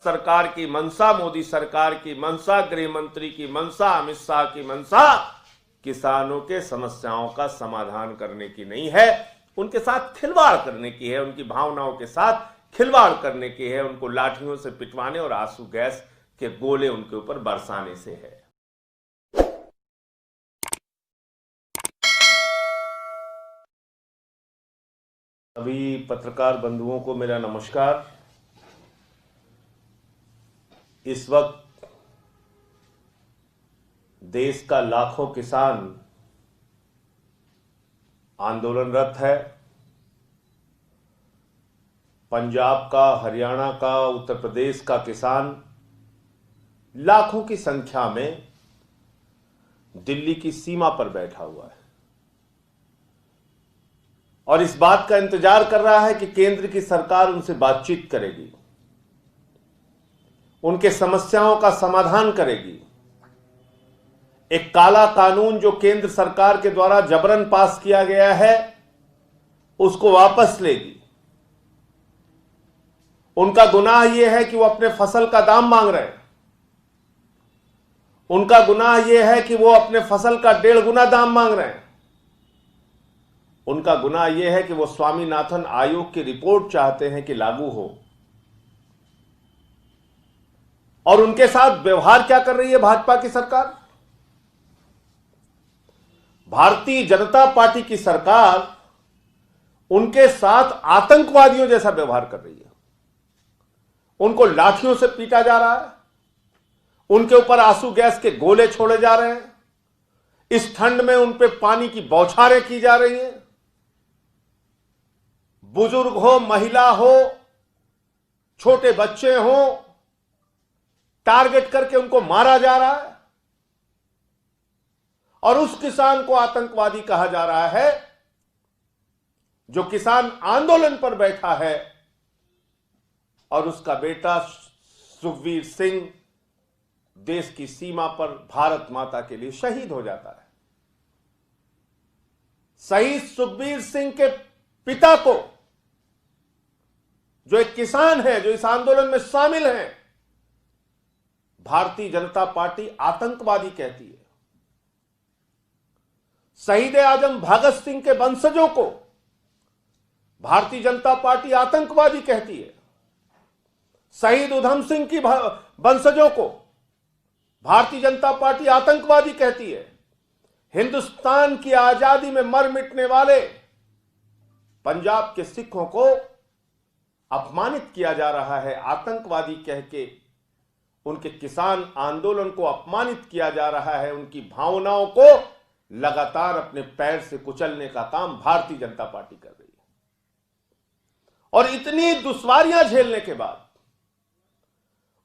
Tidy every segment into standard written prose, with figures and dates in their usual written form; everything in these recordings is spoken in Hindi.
सरकार की मंशा, मोदी सरकार की मंशा, गृह मंत्री की मंशा, अमित शाह की मंशा किसानों के समस्याओं का समाधान करने की नहीं है, उनके साथ खिलवाड़ करने की है, उनकी भावनाओं के साथ खिलवाड़ करने की है, उनको लाठियों से पिटवाने और आंसू गैस के गोले उनके ऊपर बरसाने से है। सभी पत्रकार बंधुओं को मेरा नमस्कार। इस वक्त देश का लाखों किसान आंदोलनरत है। पंजाब का, हरियाणा का, उत्तर प्रदेश का किसान लाखों की संख्या में दिल्ली की सीमा पर बैठा हुआ है और इस बात का इंतजार कर रहा है कि केंद्र की सरकार उनसे बातचीत करेगी, उनके समस्याओं का समाधान करेगी, एक काला कानून जो केंद्र सरकार के द्वारा जबरन पास किया गया है उसको वापस लेगी। उनका गुनाह यह है कि वो अपने फसल का दाम मांग रहे हैं, उनका गुनाह यह है कि वो अपने फसल का 1.5 गुना दाम मांग रहे हैं, उनका गुनाह यह है कि वो स्वामीनाथन आयोग की रिपोर्ट चाहते हैं कि लागू हो। और उनके साथ व्यवहार क्या कर रही है भाजपा की सरकार? भारतीय जनता पार्टी की सरकार उनके साथ आतंकवादियों जैसा व्यवहार कर रही है। उनको लाठियों से पीटा जा रहा है, उनके ऊपर आंसू गैस के गोले छोड़े जा रहे हैं, इस ठंड में उन पे पानी की बौछारें की जा रही हैं। बुजुर्ग हो, महिला हो, छोटे बच्चे हो, टारगेट करके उनको मारा जा रहा है और उस किसान को आतंकवादी कहा जा रहा है जो किसान आंदोलन पर बैठा है और उसका बेटा सुखबीर सिंह देश की सीमा पर भारत माता के लिए शहीद हो जाता है। शहीद सुखबीर सिंह के पिता को, जो एक किसान है, जो इस आंदोलन में शामिल है, भारतीय जनता पार्टी आतंकवादी कहती है। शहीद आजम भगत सिंह के वंशजों को भारतीय जनता पार्टी आतंकवादी कहती है। शहीद उधम सिंह की वंशजों को भारतीय जनता पार्टी आतंकवादी कहती है। हिंदुस्तान की आजादी में मर मिटने वाले पंजाब के सिखों को अपमानित किया जा रहा है, आतंकवादी कह के उनके किसान आंदोलन को अपमानित किया जा रहा है। उनकी भावनाओं को लगातार अपने पैर से कुचलने का काम भारतीय जनता पार्टी कर रही है। और इतनी दुश्वारियां झेलने के बाद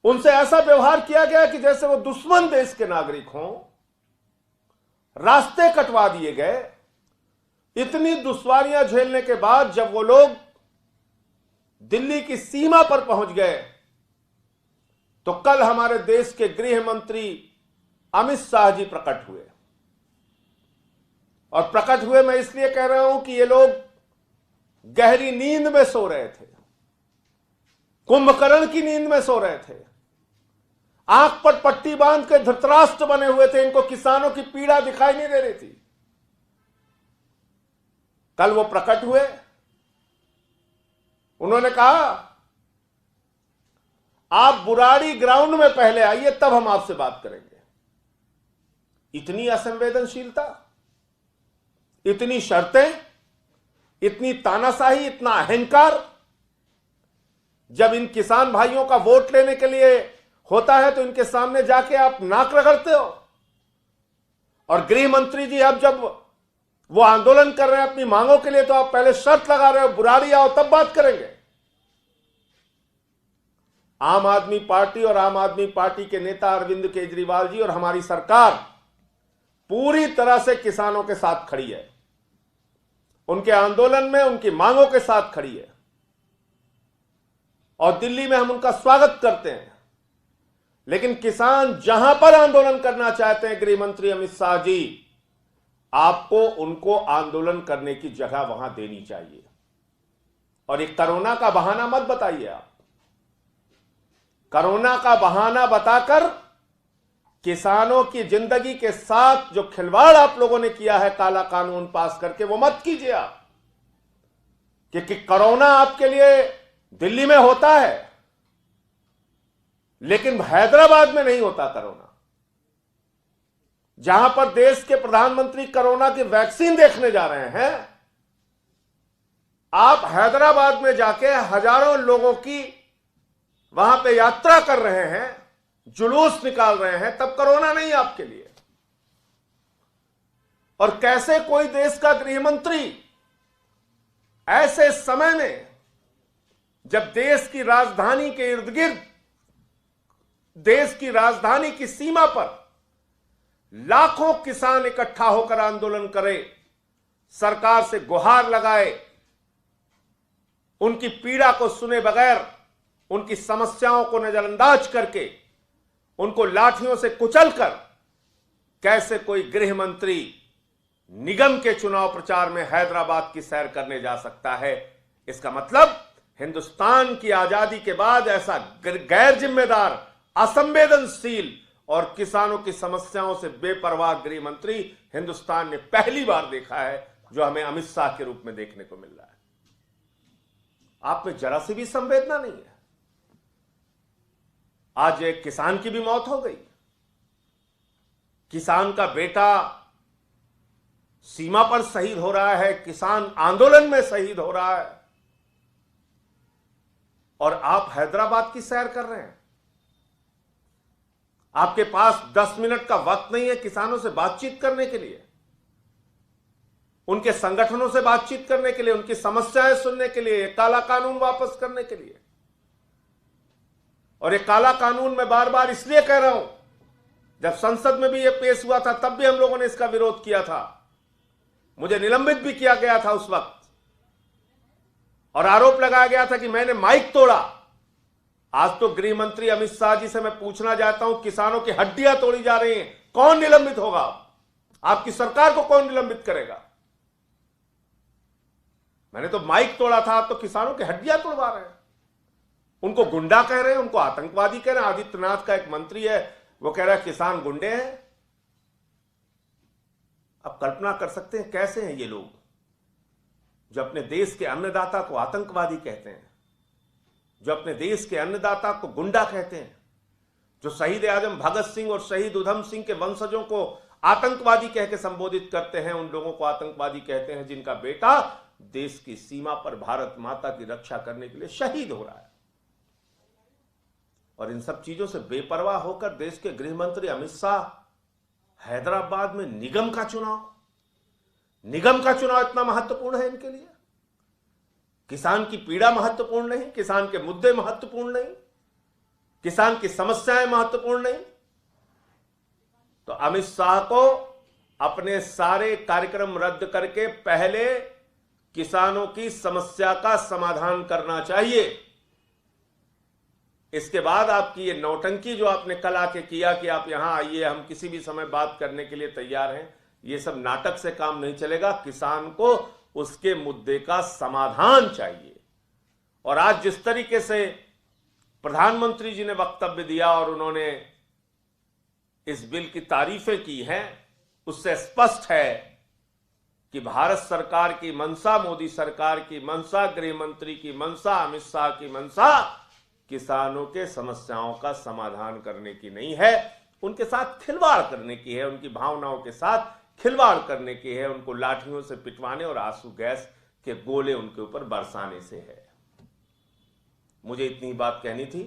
उनसे ऐसा व्यवहार किया गया कि जैसे वो दुश्मन देश के नागरिक हों, रास्ते कटवा दिए गए। इतनी दुश्वारियां झेलने के बाद जब वो लोग दिल्ली की सीमा पर पहुंच गए तो कल हमारे देश के गृह मंत्री अमित शाह जी प्रकट हुए। और प्रकट हुए मैं इसलिए कह रहा हूं कि ये लोग गहरी नींद में सो रहे थे, कुंभकर्ण की नींद में सो रहे थे, आंख पर पट्टी बांध के धृतराष्ट्र बने हुए थे। इनको किसानों की पीड़ा दिखाई नहीं दे रही थी। कल वो प्रकट हुए, उन्होंने कहा आप बुराड़ी ग्राउंड में पहले आइए, तब हम आपसे बात करेंगे। इतनी असंवेदनशीलता, इतनी शर्तें, इतनी तानाशाही, इतना अहंकार। जब इन किसान भाइयों का वोट लेने के लिए होता है तो इनके सामने जाके आप नाक रगड़ते हो। और गृह मंत्री जी अब जब वो आंदोलन कर रहे हैं अपनी मांगों के लिए तो आप पहले शर्त लगा रहे हो बुराड़ी आओ तब बात करेंगे। आम आदमी पार्टी और आम आदमी पार्टी के नेता अरविंद केजरीवाल जी और हमारी सरकार पूरी तरह से किसानों के साथ खड़ी है, उनके आंदोलन में उनकी मांगों के साथ खड़ी है और दिल्ली में हम उनका स्वागत करते हैं। लेकिन किसान जहां पर आंदोलन करना चाहते हैं, गृह मंत्री अमित शाह जी, आपको उनको आंदोलन करने की जगह वहां देनी चाहिए। और ये कोरोना का बहाना मत बताइए आप। कोरोना का बहाना बताकर किसानों की जिंदगी के साथ जो खिलवाड़ आप लोगों ने किया है काला कानून पास करके, वो मत कीजिए आप। क्योंकि कोरोना आपके लिए दिल्ली में होता है, लेकिन हैदराबाद में नहीं होता कोरोना। जहां पर देश के प्रधानमंत्री कोरोना की वैक्सीन देखने जा रहे हैं, आप हैदराबाद में जाके हजारों लोगों की वहां पे यात्रा कर रहे हैं, जुलूस निकाल रहे हैं, तब कोरोना नहीं आपके लिए। और कैसे कोई देश का गृह मंत्री ऐसे समय में, जब देश की राजधानी के इर्द गिर्द, देश की राजधानी की सीमा पर लाखों किसान इकट्ठा होकर आंदोलन करे, सरकार से गुहार लगाए, उनकी पीड़ा को सुने बगैर, उनकी समस्याओं को नजरअंदाज करके, उनको लाठियों से कुचलकर कैसे कोई गृह मंत्री निगम के चुनाव प्रचार में हैदराबाद की सैर करने जा सकता है? इसका मतलब हिंदुस्तान की आजादी के बाद ऐसा गैर जिम्मेदार, असंवेदनशील और किसानों की समस्याओं से बेपरवाह गृह मंत्री हिंदुस्तान ने पहली बार देखा है, जो हमें अमित शाह के रूप में देखने को मिल रहा है। आप में जरा सी भी संवेदना नहीं है। आज एक किसान की भी मौत हो गई, किसान का बेटा सीमा पर शहीद हो रहा है, किसान आंदोलन में शहीद हो रहा है, और आप हैदराबाद की सैर कर रहे हैं। आपके पास 10 मिनट का वक्त नहीं है किसानों से बातचीत करने के लिए, उनके संगठनों से बातचीत करने के लिए, उनकी समस्याएं सुनने के लिए, काला कानून वापस करने के लिए। और ये काला कानून मैं बार बार इसलिए कह रहा हूं, जब संसद में भी ये पेश हुआ था तब भी हम लोगों ने इसका विरोध किया था, मुझे निलंबित भी किया गया था उस वक्त, और आरोप लगाया गया था कि मैंने माइक तोड़ा। आज तो गृह मंत्री अमित शाह जी से मैं पूछना चाहता हूं, किसानों की हड्डियां तोड़ी जा रही हैं, कौन निलंबित होगा? आपकी सरकार को कौन निलंबित करेगा? मैंने तो माइक तोड़ा था, आप तो किसानों की हड्डियां तोड़वा रहे हैं, उनको गुंडा कह रहे हैं, उनको आतंकवादी कह रहे हैं। आदित्यनाथ का एक मंत्री है, वो कह रहा है किसान गुंडे हैं। आप कल्पना कर सकते हैं कैसे हैं ये लोग, जो अपने देश के अन्नदाता को आतंकवादी कहते हैं, जो अपने देश के अन्नदाता को गुंडा कहते हैं, जो शहीद आजम भगत सिंह और शहीद उधम सिंह के वंशजों को आतंकवादी कह के संबोधित करते हैं, उन लोगों को आतंकवादी कहते हैं जिनका बेटा देश की सीमा पर भारत माता की रक्षा करने के लिए शहीद हो रहा है। और इन सब चीजों से बेपरवाह होकर देश के गृह मंत्री अमित शाह हैदराबाद में निगम का चुनाव इतना महत्वपूर्ण है इनके लिए? किसान की पीड़ा महत्वपूर्ण नहीं, किसान के मुद्दे महत्वपूर्ण नहीं, किसान की समस्याएं महत्वपूर्ण नहीं? तो अमित शाह को अपने सारे कार्यक्रम रद्द करके पहले किसानों की समस्या का समाधान करना चाहिए। इसके बाद आपकी ये नौटंकी जो आपने कल आके किया कि आप यहां आइए, हम किसी भी समय बात करने के लिए तैयार हैं, ये सब नाटक से काम नहीं चलेगा। किसान को उसके मुद्दे का समाधान चाहिए। और आज जिस तरीके से प्रधानमंत्री जी ने वक्तव्य दिया और उन्होंने इस बिल की तारीफें की हैं, उससे स्पष्ट है कि भारत सरकार की मंशा, मोदी सरकार की मंशा, गृह मंत्री की मंशा, अमित शाह की मंशा किसानों के समस्याओं का समाधान करने की नहीं है, उनके साथ खिलवाड़ करने की है, उनकी भावनाओं के साथ खिलवाड़ करने की है, उनको लाठियों से पिटवाने और आंसू गैस के गोले उनके ऊपर बरसाने से है। मुझे इतनी बात कहनी थी।